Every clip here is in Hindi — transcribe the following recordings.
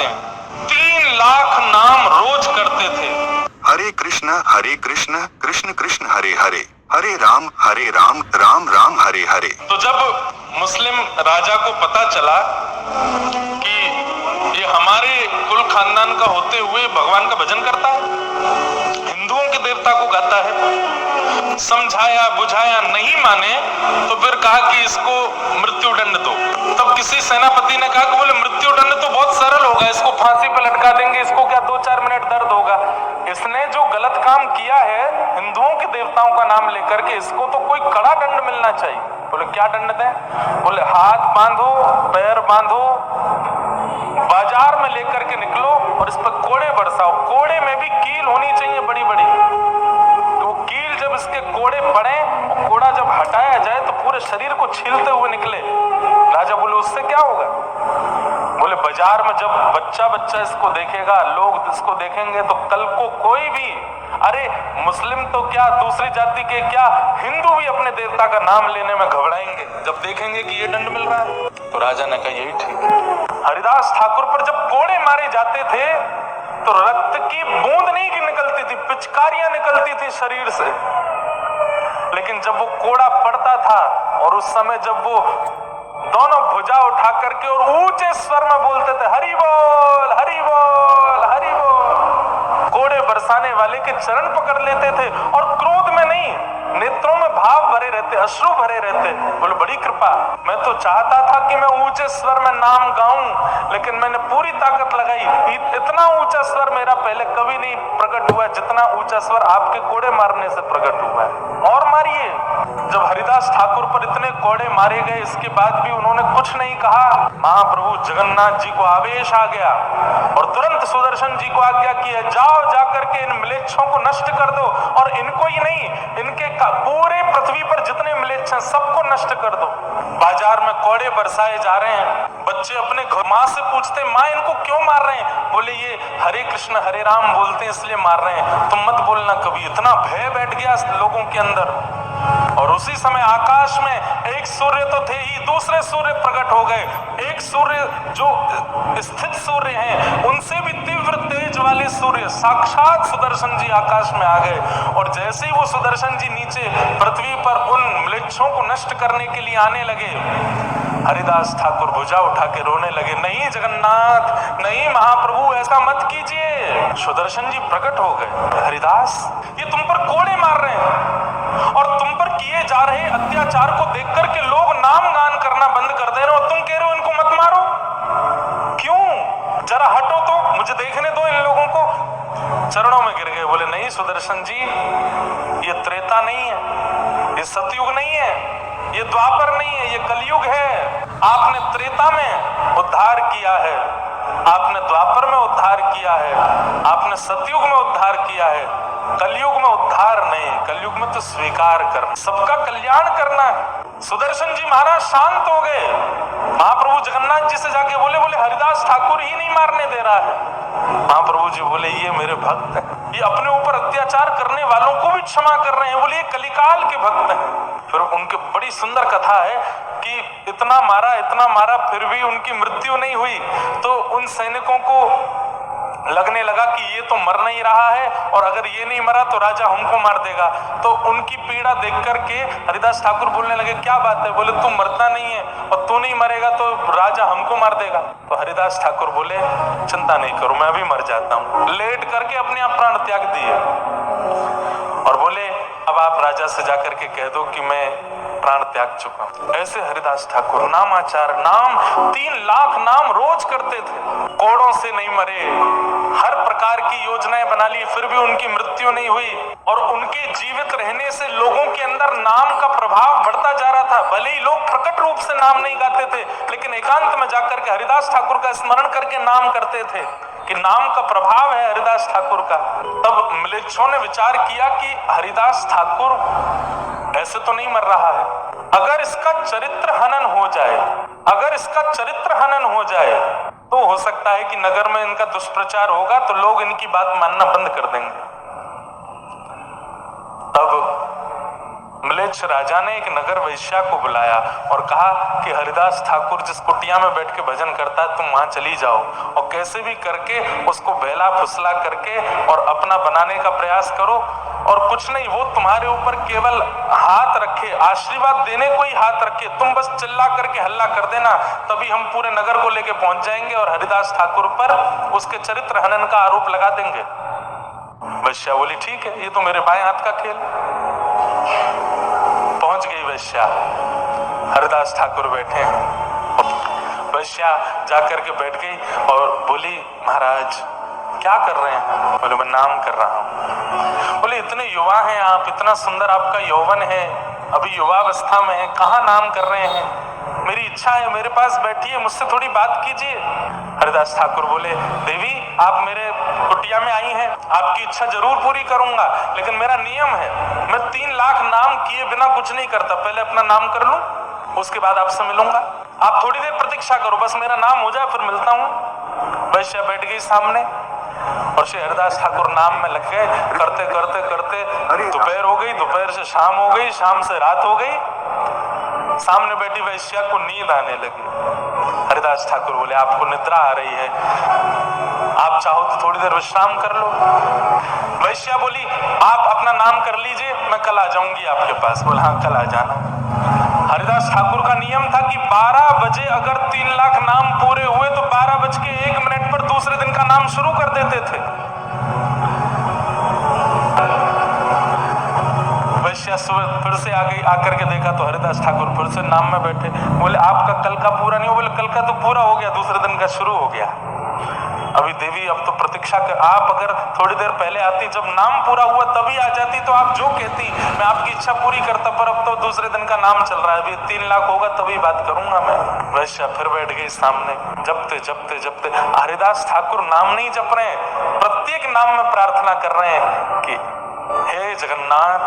बताते हैं 3 लाख नाम रोज करते थे। हरे कृष्ण कृष्ण कृष्ण हरे हरे, हरे राम राम राम हरे हरे। तो जब मुस्लिम राजा को पता चला कि ये हमारे कुल खानदान का होते हुए भगवान का भजन करता है, हिंदुओं के देवता को गाता है, समझाया बुझाया नहीं माने तो फिर कहा कि इसको मृत्यु दंड दो। तब किसी सेनापति ने कहा कि बोले मृत्यु दंड तो बहुत सरल होगा, इसको फांसी पर लटका देंगे, इसको क्या 2-4 मिनट दर्द होगा। इसने जो गलत काम किया है हिंदुओं के देवताओं का नाम लेकर के, इसको तो कोई कड़ा दंड मिलना चाहिए। बोले क्या दंड दें? बोले हाथ बांधो, पैर बांधो, बाजार में लेकर के निकलो और इस पर कोड़े बरसाओ। कोड़े में भी कील होनी चाहिए बड़ी बड़ी, तो कील जब इसके कोड़े पड़े, कोड़ा जब हटाया जाए तो पूरे शरीर को छीलते हुए निकले। राजा बोले उससे क्या होगा? बोले बाजार में जब बच्चा बच्चा इसको देखेगा, लोग इसको देखेंगे तो कल को कोई भी, अरे मुस्लिम तो क्या दूसरी जाति के क्या, हिंदू भी अपने देवता का नाम लेने में घबराएंगे जब देखेंगे कि ये दंड मिल रहा है। तो राजा ने कहा यही ठीक है। हरिदास ठाकुर पर जब कोड़े मारे जाते थे तो रक्त की बूंद नहीं निकलती थी, पिचकारियां निकलती थी शरीर से। लेकिन जब वो कोड़ा पड़ता था और उस समय जब वो दोनों भुजा उठा करके और ऊंचे स्वर में बोलते थे हरि बोल हरि बोल हरि बोल, कोड़े बरसाने वाले के चरण पकड़ लेते थे और क्रोध में नहीं, नेत्रों में भाव भरे रहते, अश्रु भरे रहते। बोले बड़ी कृपा, मैं तो चाहता था कि मैं ऊंचे स्वर में नाम गाऊं, लेकिन मैंने पूरी ताकत लगाई। इतना ऊंचा स्वर मेरा पहले कभी नहीं प्रकट हुआ जितना ऊंचा स्वर आपके कोड़े मारने से प्रकट हुआ है। और मारिए। जब हरिदास ठाकुर पर इतने कोड़े मारे गए, इसके बाद भी उन्होंने कुछ नहीं कहा। महाप्रभु जगन्नाथ जी को आवेश आ गया और तुरंत सुदर्शन जी को आज्ञा की है, जाओ जाकर के इन म्लेच्छों को नष्ट कर दो, और इनको ही नहीं, इनके पूरे पृथ्वी पर जितने म्लेच्छ हैं सबको नष्ट कर दो। बाजार में कोड़े बरसाए जा रहे हैं, बच्चे अपने माँ से पूछते माँ इनको क्यों मार रहे हैं? बोले ये हरे कृष्ण हरे राम बोलते हैं इसलिए मार रहे हैं, तुम मत बोलना कभी। इतना भय बैठ गया लोगों के अंदर। और उसी समय आकाश में एक सूर्य तो थे ही, दूसरे सूर्य प्रकट हो गए। एक सूर्य जो स्थित सूर्य हैं, उनसे भी तीव्र तेज वाले सूर्य साक्षात सुदर्शन जी आकाश में आ गए। और जैसे ही वो सुदर्शन जी नीचे पृथ्वी पर उन म्लेच्छों को नष्ट करने के लिए आने लगे, हरिदास ठाकुर भुजा उठा के रोने लगे, नहीं जगन्नाथ, नहीं महाप्रभु, ऐसा मत कीजिए। सुदर्शन जी प्रकट हो गए, हरिदास ये तुम पर कोड़े मार रहे हैं और तुम पर किए जा रहे अत्याचार को देख करके लोग नाम गान करना बंद कर दे रहे हो, तुम कह रहे हो इनको मत मारो, क्यों? जरा हटो तो मुझे देखने दो इन लोगों को। चरणों में गिर गए, बोले नहीं सुदर्शन जी, ये त्रेता नहीं है, ये सतयुग नहीं है, ये द्वापर नहीं है, ये कलयुग है। आपने त्रेता में उद्धार किया है, आपने द्वापर में उद्धार किया है, आपने सतयुग में उद्धार किया है, कलयुग में उद्धार नहीं, कलयुग में तो स्वीकार करना, सबका कल्याण करना है। सुदर्शन जी महाराज शांत हो गए। महाप्रभु जगन्नाथ जी से जाके बोले हरिदास ठाकुर ही नहीं मारने दे रहा है। महाप्रभु जी बोले ये मेरे भक्त हैं, ये अपने ऊपर अत्याचार करने वालों को भी क्षमा कर रहे हैं, बोले ये कलिकाल के भक्त हैं। फिर उनकी बड़ी सुंदर कथा है कि इतना मारा फिर भी उनकी मृत्यु नहीं हुई, तो उन सैनिकों को लगने लगा कि ये तो मर नहीं रहा है और अगर ये नहीं मरा तो राजा हमको मार देगा। तो उनकी पीड़ा देख करके हरिदास ठाकुर बोलने लगे क्या बात है? बोले तू मरता नहीं है और तू नहीं मरेगा तो राजा हमको मार देगा। तो हरिदास ठाकुर बोले चिंता नहीं करो, मैं भी मर जाता हूँ। लेट करके अपने आप प्राण त्याग दिए और बोले अब आप राजा से जाकर के कह दो कि मैं प्राण त्याग चुका हूं। ऐसे हरिदास ठाकुर नामाचार, नाम 3 लाख नाम रोज करते थे, कोड़ों से नहीं मरे, हर प्रकार की योजनाएं बना ली फिर भी उनकी मृत्यु नहीं हुई। और उनके जीवित रहने से लोगों के अंदर नाम का प्रभाव बढ़ता जा रहा था। भले ही लोग प्रकट रूप से नाम नहीं गाते थे, लेकिन एकांत में जाकर के हरिदास ठाकुर का स्मरण करके नाम करते थे कि नाम का प्रभाव है हरिदास ठाकुर का। तब म्लेच्छों ने विचार किया कि हरिदास ठाकुर ऐसे तो नहीं मर रहा है, अगर इसका चरित्र हनन हो जाए, अगर इसका चरित्र हनन हो जाए तो हो सकता है कि नगर में इनका दुष्प्रचार होगा तो लोग इनकी बात मानना बंद कर देंगे। तब म्लेच्छ राजा ने एक नगर वैश्या को बुलाया और कहा कि हरिदास ठाकुर जिस कुटिया में बैठ के भजन करता है तुम वहां चली जाओ और कैसे भी करके उसको बहला फुसला करके और अपना बनाने का प्रयास करो, और कुछ नहीं, वो तुम्हारे ऊपर केवल हाथ रखे, आशीर्वाद देने को ही हाथ रखे, तुम बस चिल्ला करके हल्ला कर देना, तभी हम पूरे नगर को लेके पहुंच जाएंगे और हरिदास ठाकुर पर उसके चरित्र हनन का आरोप लगा देंगे। वैश्या बोली ठीक है, ये तो मेरे बाएं हाथ का खेल। पहुंच गई वैश्या, हरिदास ठाकुर बैठे हैं। वैश्या जाकर के बैठ गई और बोली महाराज क्या कर रहे हैं? बोले मैं नाम कर रहा हूं। बोले इतने युवा हैं आप, इतना सुंदर आपका यौवन है, अभी युवावस्था में है, कहाँ नाम कर रहे हैं? मेरी इच्छा है, मेरे पास बैठिए, मुझसे थोड़ी बात कीजिए। हरिदास ठाकुर बोले देवी आप मेरे कुटिया में आई हैं, आपकी इच्छा जरूर पूरी करूंगा, लेकिन मेरा नियम है, मैं 3 लाख नाम किए बिना कुछ नहीं करता, पहले अपना नाम कर लूं उसके बाद आपसे मिलूंगा। आप थोड़ी देर प्रतीक्षा करो, बस मेरा नाम हो जाए फिर मिलता हूं। वैश्या बैठ गई सामने और श्री हरिदास ठाकुर नाम में लग गए। करते करते करते दोपहर हो गई, दोपहर से शाम हो गई, शाम से रात हो गई। सामने बैठी वैश्या को नींद आने लगी। हरिदास ठाकुर बोले आपको निद्रा आ रही है, आप चाहो तो थोड़ी देर विश्राम कर लो। वैश्या बोली आप अपना नाम कर लीजिए, मैं कल आ जाऊंगी आपके पास। बोला हाँ कल आ जाना। हरिदास ठाकुर का नियम था कि 12 बजे अगर 3 लाख नाम पूरे हुए तो 12:01 पर दूसरे दिन का नाम शुरू कर देते थे। वैश्या सुबह फिर से आ गई, आकर के देखा तो हरिदास ठाकुर फिर से नाम में बैठे। बोले आपका कल का पूरा नहीं हो? बोले कल का तो पूरा हो गया, दूसरे दिन का शुरू हो गया। अभी देवी अब तो प्रतीक्षा कर, आप अगर थोड़ी देर पहले आती, जब नाम पूरा हुआ तभी आ जाती तो आप जो कहती मैं आपकी इच्छा पूरी करता, पर अब तो दूसरे दिन का नाम चल रहा है, अभी 3 लाख होगा तभी बात करूंगा मैं। वैश्या फिर बैठ गई सामने, जपते जपते जपते। हरिदास ठाकुर नाम नहीं जप रहे हैं, प्रत्येक नाम में प्रार्थना कर रहे हैं कि हे जगन्नाथ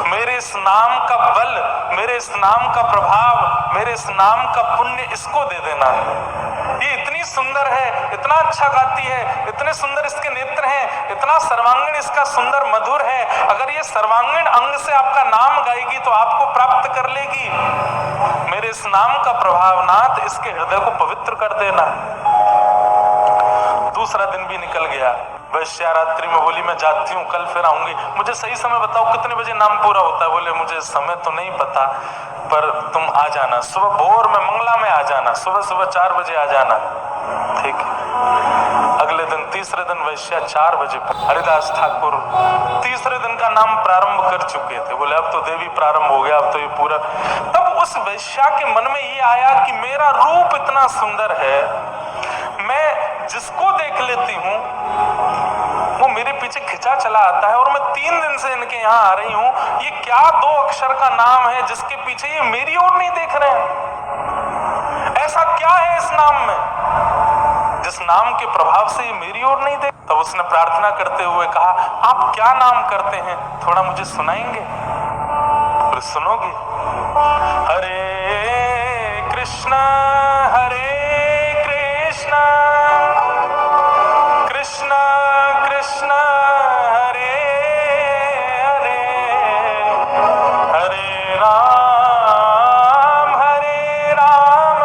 मेरे इस नाम का बल, मेरे इस नाम का प्रभाव, मेरे इस नाम का पुण्य इसको दे देना। ये इतनी सुंदर है, इतना अच्छा गाती है, इतने सुंदर इसके नेत्र हैं, इतना सर्वांगीण इसका सुंदर मधुर है, अगर ये सर्वांगीण अंग से आपका नाम गाएगी तो आपको प्राप्त कर लेगी। मेरे इस नाम का प्रभाव नाथ इसके हृदय को पवित्र कर देना। दूसरा दिन भी निकल गया। वैश्या रात्रि में बोली मैं जाती हूँ, कल फिर आऊंगी, मुझे सही समय बताओ कितने बजे नाम पूरा होता है? बोले मुझे समय तो नहीं पता, पर तुम आ जाना सुबह भोर में, मंगला में आ जाना, सुबह सुबह 4 बजे आ जाना। ठीक है। अगले दिन तीसरे दिन वैश्या 4 बजे, हरिदास ठाकुर तीसरे दिन का नाम प्रारंभ कर चुके थे। बोले अब तो देवी प्रारंभ हो गया, अब तो ये पूरा। तब उस वैश्या के मन में ये आया कि मेरा रूप इतना सुंदर है, मैं जिसको देख लेती हूँ वो मेरे पीछे खिंचा चला आता है, और मैं 3 दिन से इनके यहाँ आ रही हूँ, ये क्या 2 अक्षर का नाम है जिसके पीछे ये मेरी ओर नहीं देख रहे हैं? ऐसा क्या है इस नाम में जिस नाम के प्रभाव से ये मेरी ओर नहीं देख? तब उसने प्रार्थना करते हुए कहा आप क्या नाम करते हैं, थोड़ा मुझे सुनाएंगे? तो सुनोगी? हरे कृष्ण कृष्ण कृष्ण हरे हरे, हरे राम राम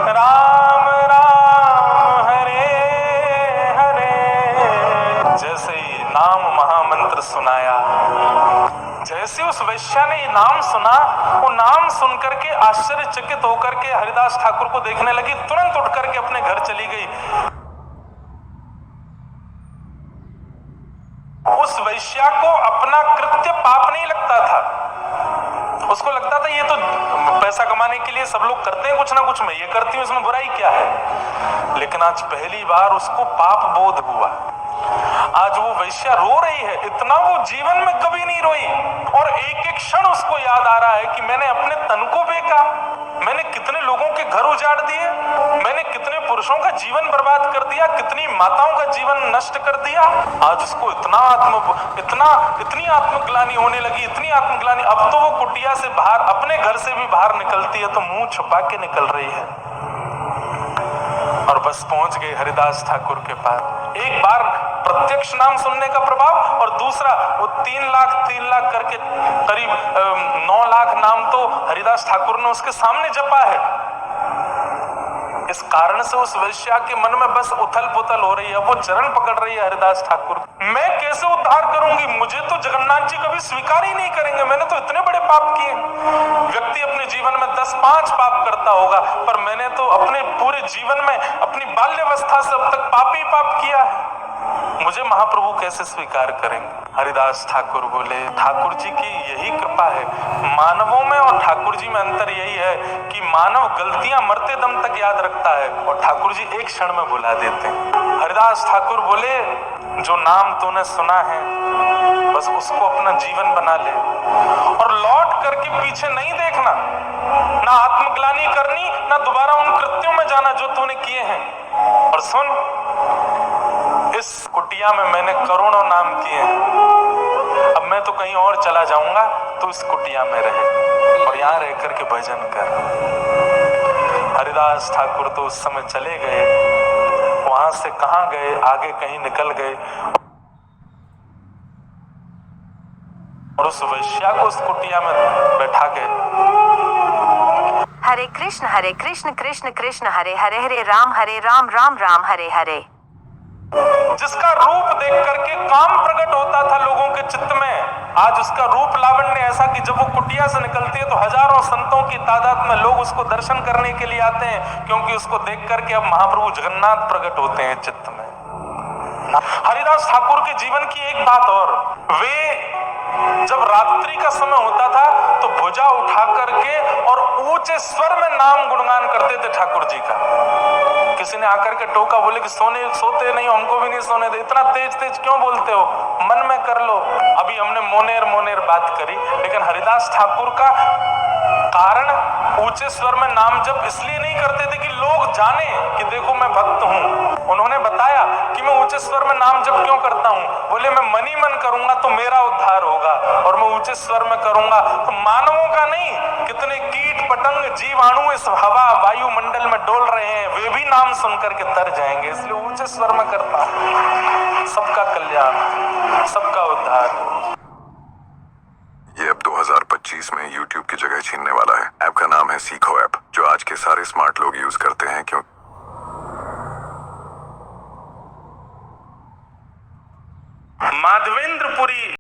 राम हरे हरे। जैसे ही नाम महामंत्र सुनाया, जैसे उस वैश्या ने ये नाम सुना, वो नाम सुनकर के आश्चर्यचकित होकर के हरिदास ठाकुर को देखने लगी, तुरंत उठ करके अपने घर चली गई। उस वैश्या को अपना कृत्य पाप नहीं लगता था, उसको लगता था ये तो पैसा कमाने के लिए सब लोग करते हैं कुछ ना कुछ, मैं ये करती हूँ, इसमें बुराई क्या है? लेकिन आज पहली बार उसको पाप बोध हुआ। आज वो वैश्या रो रही है, इतना वो जीवन में कभी नहीं रोई, और एक एक क्षण उसको याद आ रहा है कि मैंने अपने तन को बेचा, मैंने कितने लोगों के घर उजाड़ दिए, मैंने कितने पुरुषों का जीवन बर्बाद कर दिया, कितनी माताओं का जीवन नष्ट कर दिया। आज उसको इतनी आत्मग्लानि होने लगी, इतनी आत्मग्लानि। अब तो वो कुटिया से बाहर, अपने घर से भी बाहर निकलती है तो मुंह छुपा के निकल रही है। और बस पहुंच गई हरिदास ठाकुर के पास। एक बार प्रत्यक्ष नाम सुनने का प्रभाव, और दूसरा वो 3 लाख करके करीब 9 लाख नाम तो हरिदास ठाकुर ने उसके सामने जपा है। इस कारण से उस वैश्या के मन में बस उथल पुथल हो रही है, वो चरण पकड़ रही है हरिदास ठाकुर। मैं कैसे उद्धार करूंगी? मुझे तो जगन्नाथ जी कभी स्वीकार ही नहीं करेंगे, मैंने तो इतने बड़े पाप किए। व्यक्ति अपने जीवन में 10-5 पाप करता होगा, पर मैंने तो अपने पूरे जीवन में अपनी बाल्यावस्था से अब तक पाप ही पाप किया है, मुझे महाप्रभु कैसे स्वीकार करेंगे? हरिदास ठाकुर बोले, ठाकुर जी की यही कृपा है। मानवों में और ठाकुर जी में अंतर यही है कि मानव गलतियां मरते दम तक याद रखता है और ठाकुर जी एक क्षण में भुला देते हैं। हरिदास ठाकुर बोले, जो नाम तूने सुना है बस उसको अपना जीवन बना ले और लौट करके पीछे नहीं देखना, ना आत्मग्लानि करनी, ना दोबारा उन कृत्यों में जाना जो तूने किए हैं। और सुन, इस कुटिया में मैंने करोड़ों नाम किए हैं, अब मैं तो कहीं और चला जाऊंगा, तो इस कुटिया में रहे और यहाँ रह करके भजन कर। हरिदास ठाकुर तो उस समय चले गए, वहां से कहां गए, आगे कहीं निकल गए और उस वैश्या को उस कुटिया में बैठा गए। हरे कृष्ण कृष्ण कृष्ण हरे हरे, हरे राम राम राम हरे हरे। जिसका रूप देख करके काम प्रकट होता था लोगों के चित्त में, आज उसका रूप लावण्य ऐसा कि जब वो कुटिया से निकलती है तो हजारों संतों की तादाद में लोग उसको दर्शन करने के लिए आते हैं, क्योंकि उसको देख करके अब महाप्रभु जगन्नाथ प्रकट होते हैं चित्त में। हरिदास ठाकुर के जीवन की एक बात और, वे जब रात्रि का समय होता था तो भुजा उठा करके और ऊंचे स्वर में नाम गुणगान करते थे ठाकुर जी का। किसी ने आकर के टोका, बोले कि सोते नहीं, हमको भी नहीं सोने दे, इतना तेज तेज क्यों बोलते हो, मन में कर लो। अभी हमने मोनेर बात करी, लेकिन हरिदास ठाकुर का कारण ऊंचे स्वर में नाम जप इसलिए नहीं करते थे कि लोग जाने कि देखो मैं भक्त हूँ। उन्होंने बताया कि मैं ऊंचे स्वर में नाम जप क्यों करता हूँ, बोले मैं मन ही मन करूंगा तो मेरा उद्धार होगा, और मैं ऊंचे स्वर में करूंगा तो मानवों का नहीं, कितने कीट पतंग जीवाणु इस हवा वायुमंडल में डोल रहे हैं, वे भी नाम सुनकर के तर जाएंगे, इसलिए ऊंचे स्वर में करता हूं। सबका कल्याण, सबका उद्धार। ये अब 2025 में YouTube की जगह छीनने वाला है। ऐप का नाम है सीखो ऐप, जो आज के सारे स्मार्ट लोग यूज करते हैं, क्योंकि